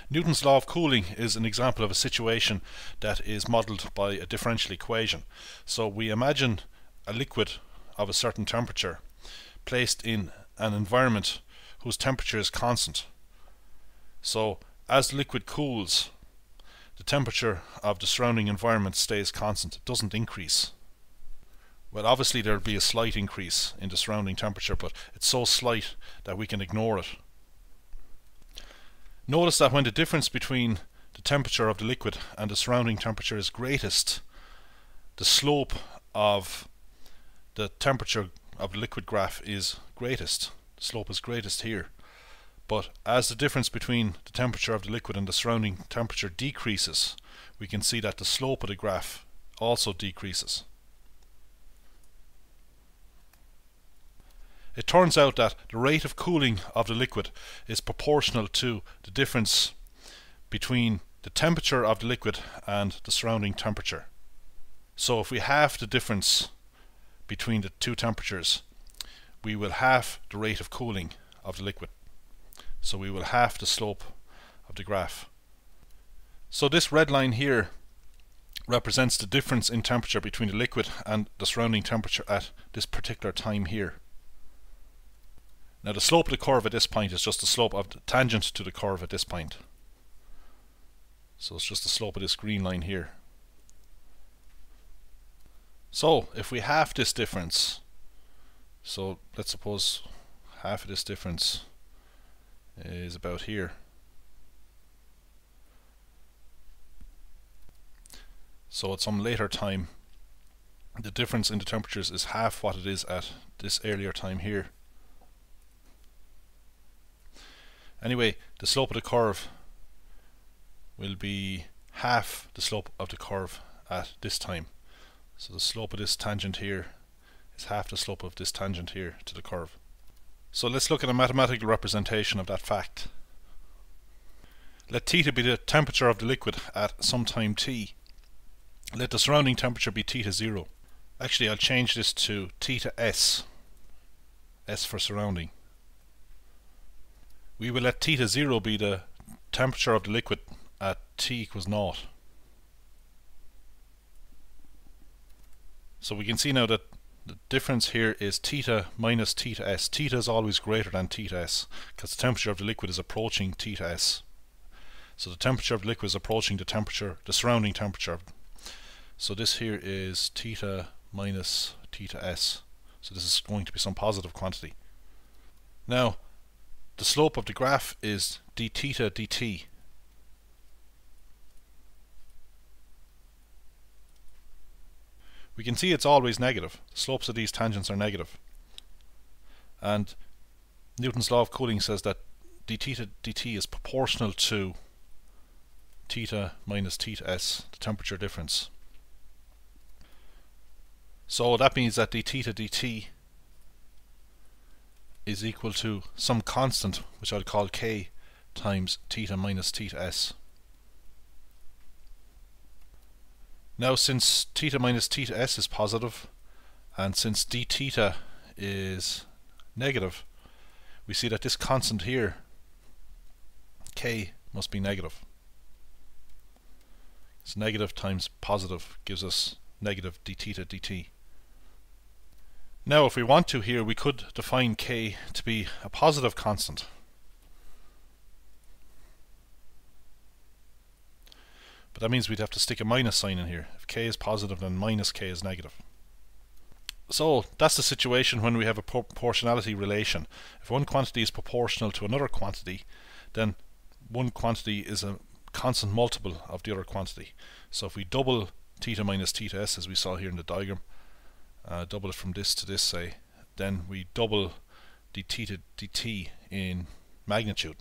Newton's law of cooling is an example of a situation that is modelled by a differential equation. So we imagine a liquid of a certain temperature placed in an environment whose temperature is constant. So as the liquid cools, the temperature of the surrounding environment stays constant. It doesn't increase. Well, obviously there will be a slight increase in the surrounding temperature, but it's so slight that we can ignore it. Notice that when the difference between the temperature of the liquid and the surrounding temperature is greatest, the slope of the temperature of the liquid graph is greatest. The slope is greatest here. But as the difference between the temperature of the liquid and the surrounding temperature decreases, we can see that the slope of the graph also decreases. It turns out that the rate of cooling of the liquid is proportional to the difference between the temperature of the liquid and the surrounding temperature. So if we halve the difference between the two temperatures, we will halve the rate of cooling of the liquid. So we will halve the slope of the graph. So this red line here represents the difference in temperature between the liquid and the surrounding temperature at this particular time here. Now the slope of the curve at this point is just the slope of the tangent to the curve at this point. So it's just the slope of this green line here. So if we halve this difference, so let's suppose half of this difference is about here. So at some later time, the difference in the temperatures is half what it is at this earlier time here. Anyway, the slope of the curve will be half the slope of the curve at this time. So the slope of this tangent here is half the slope of this tangent here to the curve. So let's look at a mathematical representation of that fact. Let θ be the temperature of the liquid at some time t. Let the surrounding temperature be θ0. Actually, I'll change this to θs, s for surrounding. We will let θ0 be the temperature of the liquid at t equals 0. So we can see now that the difference here is θ minus θs. Θ is always greater than θs because the temperature of the liquid is approaching θs. So the temperature of the liquid is approaching the surrounding temperature. So this here is θ minus θs. So this is going to be some positive quantity. Now the slope of the graph is dθ dt. We can see it's always negative. The slopes of these tangents are negative. And Newton's law of cooling says that dθ dt is proportional to θ minus θs, the temperature difference. So that means that dθ dt is equal to some constant, which I'll call k, times θ minus θs. Now since θ minus θs is positive, and since dθ is negative, we see that this constant here, k, must be negative. It's negative times positive gives us negative dθ dt. Now if we want to here, we could define k to be a positive constant. But that means we'd have to stick a minus sign in here. If k is positive, then minus k is negative. So that's the situation when we have a proportionality relation. If one quantity is proportional to another quantity, then one quantity is a constant multiple of the other quantity. So if we double θ minus θs, as we saw here in the diagram, double it from this to this, say, then we double dθ dt in magnitude.